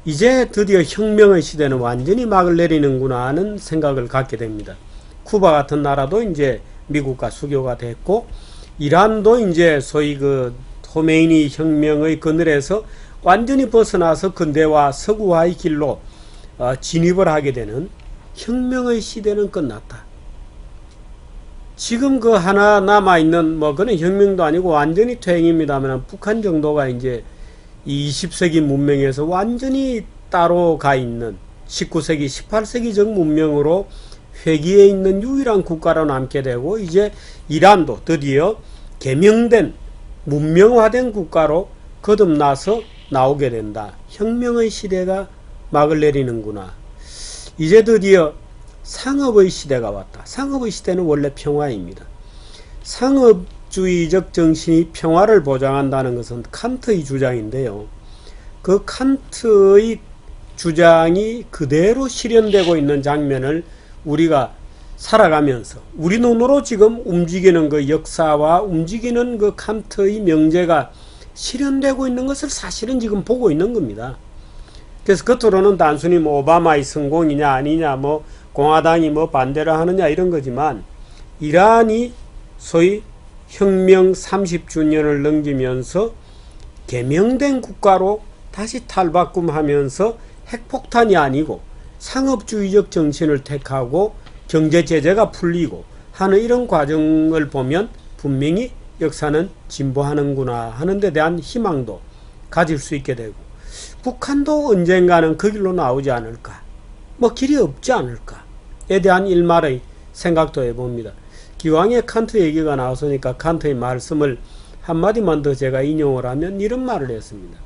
이제 드디어 혁명의 시대는 완전히 막을 내리는구나 하는 생각을 갖게 됩니다. 쿠바 같은 나라도 이제 미국과 수교가 됐고, 이란도 이제 소위 그 호메이니 혁명의 그늘에서 완전히 벗어나서 근대화 서구화의 길로 진입을 하게 되는 혁명의 시대는 끝났다. 지금 그 하나 남아있는 그는 혁명도 아니고 완전히 퇴행입니다만 북한 정도가 이제 20세기 문명에서 완전히 따로 가 있는 19세기, 18세기적 문명으로 회귀해 있는 유일한 국가로 남게 되고, 이제 이란도 드디어 개명된 문명화된 국가로 거듭나서 나오게 된다. 혁명의 시대가 막을 내리는구나. 이제 드디어 상업의 시대가 왔다. 상업의 시대는 원래 평화입니다. 상업주의적 정신이 평화를 보장한다는 것은 칸트의 주장인데요. 그 칸트의 주장이 그대로 실현되고 있는 장면을 우리가 살아가면서 우리 눈으로 지금 움직이는 그 역사와 움직이는 그 칸트의 명제가 실현되고 있는 것을 사실은 지금 보고 있는 겁니다. 그래서 겉으로는 단순히 오바마의 성공이냐 아니냐, 공화당이 반대를 하느냐 이런 거지만, 이란이 소위 혁명 30주년을 넘기면서 개명된 국가로 다시 탈바꿈하면서 핵폭탄이 아니고 상업주의적 정신을 택하고 경제 제재가 풀리고 하는 이런 과정을 보면 분명히 역사는 진보하는구나 하는 데 대한 희망도 가질 수 있게 되고, 북한도 언젠가는 그 길로 나오지 않을까, 길이 없지 않을까에 대한 일말의 생각도 해봅니다. 기왕에 칸트 얘기가 나왔으니까 칸트의 말씀을 한마디만 더 제가 인용을 하면 이런 말을 했습니다.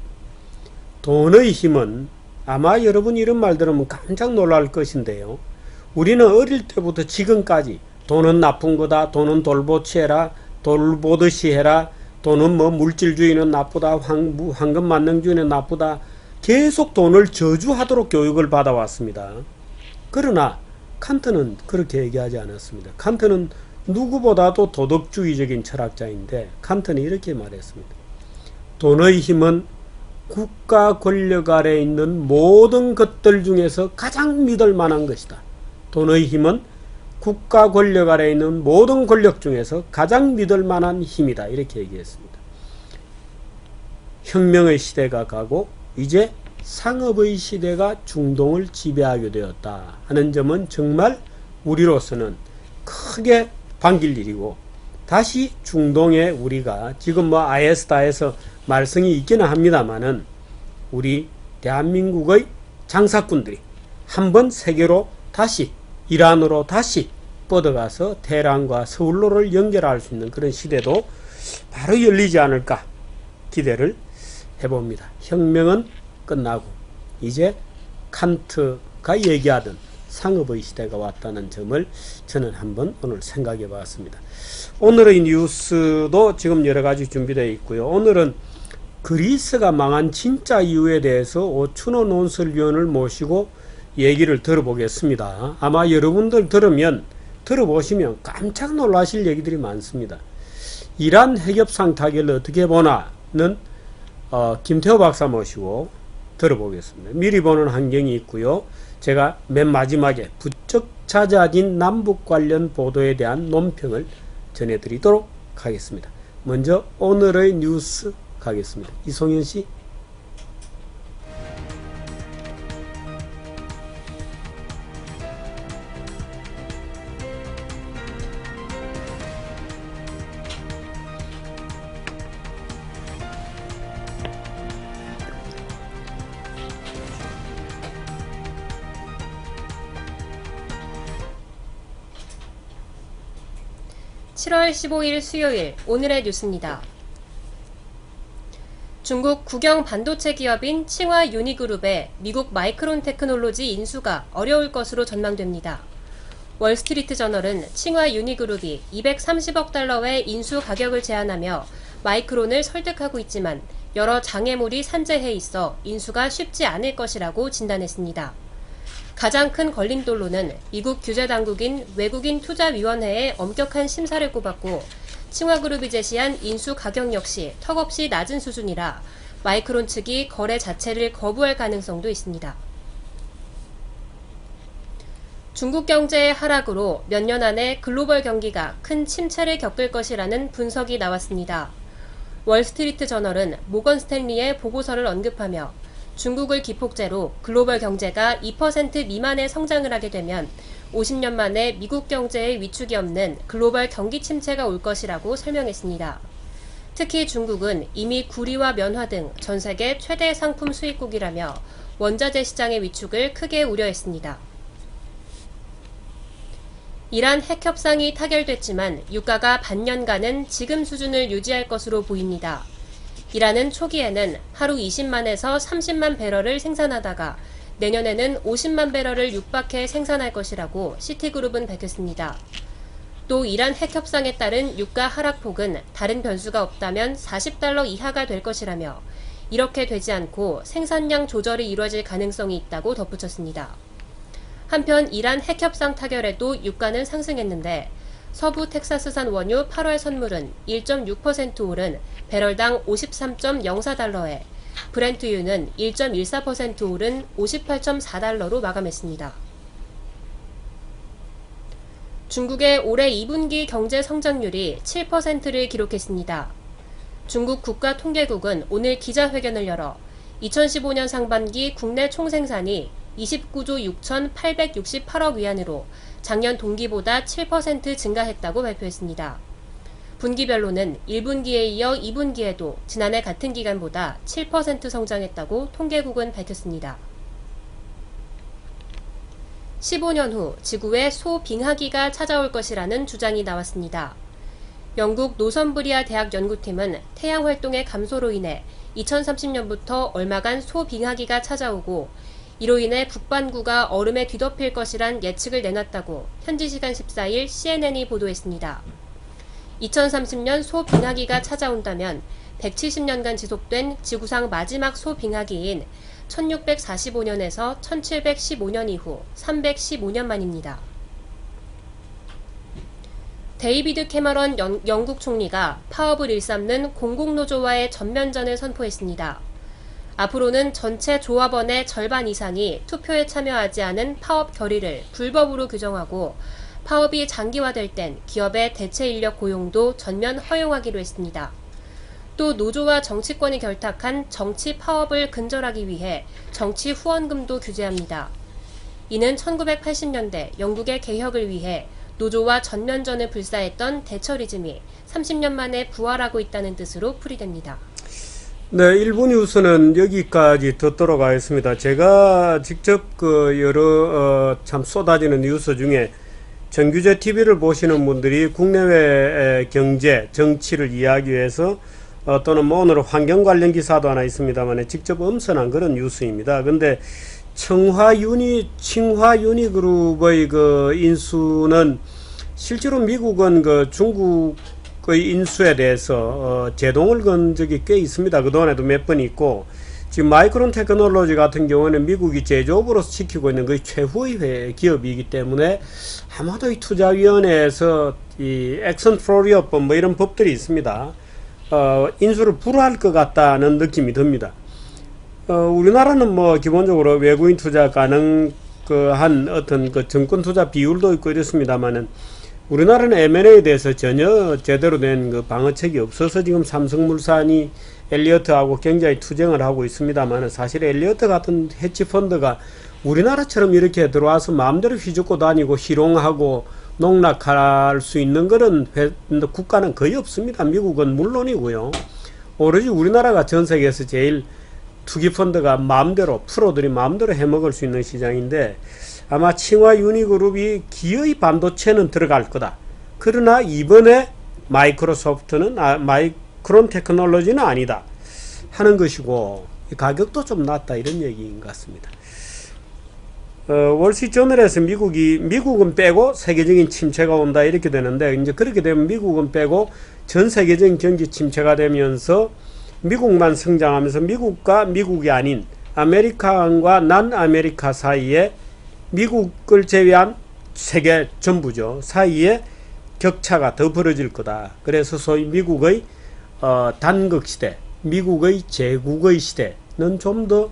돈의 힘은, 아마 여러분 이런 말 들으면 깜짝 놀랄 것인데요, 우리는 어릴 때부터 지금까지 돈은 나쁜 거다, 돈은 돌보치해라, 돌보듯이 해라, 돈은 물질주의는 나쁘다, 황금만능주의는 나쁘다, 계속 돈을 저주하도록 교육을 받아왔습니다. 그러나 칸트는 그렇게 얘기하지 않았습니다. 칸트는 누구보다도 도덕주의적인 철학자인데, 칸트는 이렇게 말했습니다. 돈의 힘은 국가 권력 아래에 있는 모든 것들 중에서 가장 믿을 만한 것이다. 돈의 힘은 국가 권력 아래에 있는 모든 권력 중에서 가장 믿을 만한 힘이다. 이렇게 얘기했습니다. 혁명의 시대가 가고 이제 상업의 시대가 중동을 지배하게 되었다 하는 점은 정말 우리로서는 크게 반길 일이고, 다시 중동에 우리가 지금 IS다에서 말썽이 있기는 합니다만은 우리 대한민국의 장사꾼들이 한번 세계로 다시, 이란으로 다시 뻗어가서 테헤란과 서울로를 연결할 수 있는 그런 시대도 바로 열리지 않을까 기대를 해봅니다. 혁명은 끝나고 이제 칸트가 얘기하던 상업의 시대가 왔다는 점을 저는 한번 오늘 생각해 봤습니다. 오늘의 뉴스도 지금 여러가지 준비되어 있고요. 오늘은 그리스가 망한 진짜 이유에 대해서 오춘호 논설위원을 모시고 얘기를 들어보겠습니다. 아마 여러분들 들어보시면 깜짝 놀라실 얘기들이 많습니다. 이란 핵협상 타결을 어떻게 보나는 김태호 박사 모시고 들어보겠습니다. 미리 보는 환경이 있고요. 제가 맨 마지막에 부쩍 잦아진 남북 관련 보도에 대한 논평을 전해드리도록 하겠습니다. 먼저 오늘의 뉴스 가겠습니다. 이송현 씨. (7월 15일) 수요일 오늘의 뉴스입니다. 중국 국영 반도체 기업인 칭화 유니그룹의 미국 마이크론 테크놀로지 인수가 어려울 것으로 전망됩니다. 월스트리트 저널은 칭화 유니그룹이 230억 달러의 인수 가격을 제안하며 마이크론을 설득하고 있지만 여러 장애물이 산재해 있어 인수가 쉽지 않을 것이라고 진단했습니다. 가장 큰 걸림돌로는 미국 규제당국인 외국인투자위원회의 엄격한 심사를 꼽았고, 칭화그룹이 제시한 인수 가격 역시 턱없이 낮은 수준이라 마이크론 측이 거래 자체를 거부할 가능성도 있습니다. 중국 경제의 하락으로 몇 년 안에 글로벌 경기가 큰 침체를 겪을 것이라는 분석이 나왔습니다. 월스트리트 저널은 모건 스탠리의 보고서를 언급하며 중국을 기폭제로 글로벌 경제가 2% 미만의 성장을 하게 되면 50년 만에 미국 경제의 위축이 없는 글로벌 경기 침체가 올 것이라고 설명했습니다. 특히 중국은 이미 구리와 면화 등 전 세계 최대 상품 수입국이라며 원자재 시장의 위축을 크게 우려했습니다. 이란 핵 협상이 타결됐지만 유가가 반년간은 지금 수준을 유지할 것으로 보입니다. 이란은 초기에는 하루 20만에서 30만 배럴을 생산하다가 내년에는 50만 배럴을 육박해 생산할 것이라고 시티그룹은 밝혔습니다. 또 이란 핵 협상에 따른 유가 하락폭은 다른 변수가 없다면 $40 이하가 될 것이라며 이렇게 되지 않고 생산량 조절이 이루어질 가능성이 있다고 덧붙였습니다. 한편 이란 핵 협상 타결에도 유가는 상승했는데 서부 텍사스산 원유 8월 선물은 1.6% 오른 배럴당 53.04달러에 브렌트유는 1.14% 오른 58.4달러로 마감했습니다. 중국의 올해 2분기 경제 성장률이 7%를 기록했습니다. 중국 국가통계국은 오늘 기자회견을 열어 2015년 상반기 국내 총생산이 29조 6,868억 위안으로 작년 동기보다 7% 증가했다고 발표했습니다. 분기별로는 1분기에 이어 2분기에도 지난해 같은 기간보다 7% 성장했다고 통계국은 밝혔습니다. 15년 후 지구에 소빙하기가 찾아올 것이라는 주장이 나왔습니다. 영국 노선브리아 대학 연구팀은 태양 활동의 감소로 인해 2030년부터 얼마간 소빙하기가 찾아오고 이로 인해 북반구가 얼음에 뒤덮일 것이란 예측을 내놨다고 현지 시간 14일 CNN이 보도했습니다. 2030년 소빙하기가 찾아온다면 170년간 지속된 지구상 마지막 소빙하기인 1645년에서 1715년 이후 315년 만입니다. 데이비드 캐머런 영국 총리가 파업을 일삼는 공공노조와의 전면전을 선포했습니다. 앞으로는 전체 조합원의 절반 이상이 투표에 참여하지 않은 파업 결의를 불법으로 규정하고 파업이 장기화될 땐 기업의 대체 인력 고용도 전면 허용하기로 했습니다. 또 노조와 정치권이 결탁한 정치 파업을 근절하기 위해 정치 후원금도 규제합니다. 이는 1980년대 영국의 개혁을 위해 노조와 전면전을 불사했던 대처리즘이 30년 만에 부활하고 있다는 뜻으로 풀이됩니다. 네, 1부 뉴스는 여기까지 듣도록 하겠습니다. 제가 직접 여러 참 쏟아지는 뉴스 중에 정규제 TV를 보시는 분들이 국내외 경제, 정치를 이야기해서 또는 뭐 오늘 환경 관련 기사도 하나 있습니다만 직접 엄선한 그런 뉴스입니다. 근데 칭화 유니그룹의 인수는 실제로 미국은 중국의 인수에 대해서 제동을 건 적이 꽤 있습니다. 그동안에도 몇 번 있고, 지금 마이크론 테크놀로지 같은 경우는 미국이 제조업으로서 지키고 있는 거의 최후의 기업이기 때문에 아마도 이 투자위원회에서 이 액션 프로리어법 뭐 이런 법들이 있습니다. 인수를 불허할 것 같다는 느낌이 듭니다. 우리나라는 뭐 기본적으로 외국인 투자 가능한 어떤 증권 투자 비율도 있고 이렇습니다만은 우리나라는 M&A에 대해서 전혀 제대로 된 방어책이 없어서 지금 삼성물산이 엘리어트하고 굉장히 투쟁을 하고 있습니다만 사실 엘리어트 같은 헤지펀드가 우리나라처럼 이렇게 들어와서 마음대로 휘젓고 다니고 희롱하고 농락할 수 있는 그런 국가는 거의 없습니다. 미국은 물론이고요. 오로지 우리나라가 전 세계에서 제일 투기펀드가 마음대로 프로들이 마음대로 해먹을 수 있는 시장인데 아마 칭화 유니그룹이 기어이 반도체는 들어갈 거다. 그러나 이번에 마이크로소프트는 마이크론 테크놀로지는 아니다 하는 것이고 가격도 좀 낮다 이런 얘기인 것 같습니다. 월스트리트저널에서 미국은 빼고 세계적인 침체가 온다 이렇게 되는데 이제 그렇게 되면 미국은 빼고 전 세계적인 경기 침체가 되면서 미국만 성장하면서 미국과 미국이 아닌 아메리카과 난 아메리카 사이에 미국을 제외한 세계 전부죠. 사이에 격차가 더 벌어질 거다. 그래서 소위 미국의 단극시대 미국의 제국의 시대는 좀 더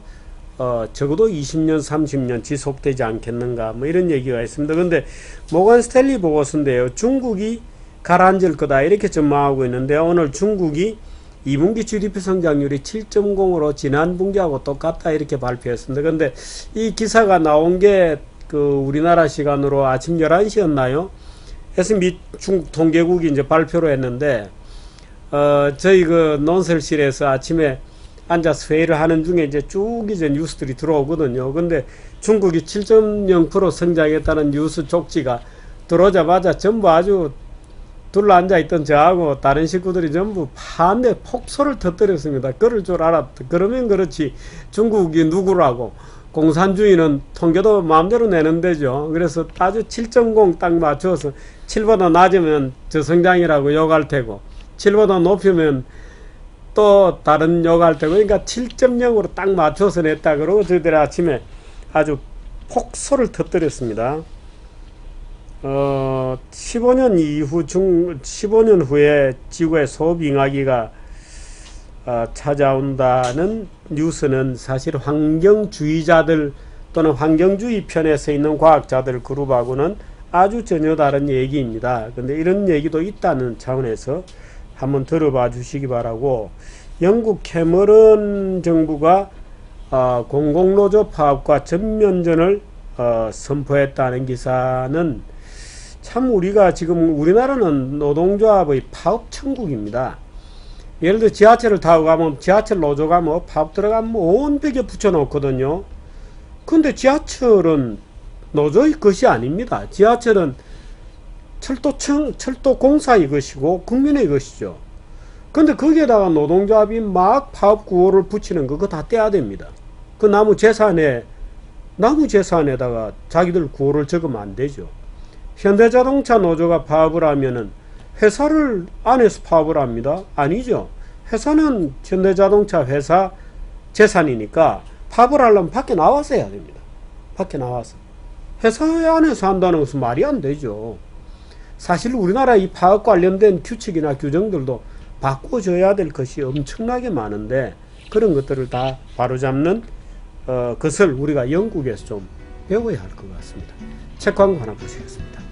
적어도 20년, 30년 지속되지 않겠는가, 뭐 이런 얘기가 있습니다. 근데 모건 스탠리 보고서인데요, 중국이 가라앉을 거다 이렇게 전망하고 있는데, 오늘 중국이 2분기 GDP 성장률이 7.0으로 지난 분기하고 똑같다 이렇게 발표했습니다. 근데 이 기사가 나온 게 우리나라 시간으로 아침 11시였나요? 해서 중국 통계국이 이제 발표를 했는데, 저희 논설실에서 아침에 앉아서 회의를 하는 중에 이제 쭉 이제 뉴스들이 들어오거든요. 근데 중국이 7.0% 성장했다는 뉴스 쪽지가 들어오자마자 전부 아주 둘러앉아 있던 저하고 다른 식구들이 전부 반대 폭소를 터뜨렸습니다. 그럴 줄 알았다. 그러면 그렇지, 중국이 누구라고. 공산주의는 통계도 마음대로 내는 데죠. 그래서 아주 7.0 딱 맞춰서 7보다 낮으면 저성장이라고 욕할 테고, 7보다 높으면 또 다른 욕할 테고, 그러니까 7.0으로 딱 맞춰서 냈다. 그러고 저희들이 아침에 아주 폭소를 터뜨렸습니다. 15년 후에 지구에 소빙하기가 찾아온다는 뉴스는 사실 환경주의자들 또는 환경주의 편에 서 있는 과학자들 그룹하고는 아주 전혀 다른 얘기입니다. 근데 이런 얘기도 있다는 차원에서 한번 들어봐 주시기 바라고, 영국 캐머런 정부가 공공노조 파업과 전면전을 선포했다는 기사는 참, 우리가 지금 우리나라는 노동조합의 파업 천국입니다. 예를 들어 지하철을 타고 가면, 지하철 노조 가면 파업 들어가면 온 벽에 붙여 놓거든요. 근데 지하철은 노조의 것이 아닙니다. 지하철은 철도공사의 것이고 국민의 것이죠. 근데 거기에다가 노동조합이 막 파업 구호를 붙이는 거, 그거 다 떼야 됩니다. 그 나무 재산에다가 자기들 구호를 적으면 안 되죠. 현대자동차 노조가 파업을 하면은 회사를 안에서 파업을 합니다? 아니죠. 회사는 현대자동차 회사 재산이니까 파업을 하려면 밖에 나와서 해야 됩니다. 밖에 나와서. 회사 안에서 한다는 것은 말이 안 되죠. 사실 우리나라 이 파업 관련된 규칙이나 규정들도 바꿔줘야 될 것이 엄청나게 많은데, 그런 것들을 다 바로잡는 것을 우리가 영국에서 좀 배워야 할 것 같습니다. 책 광고 하나 보시겠습니다.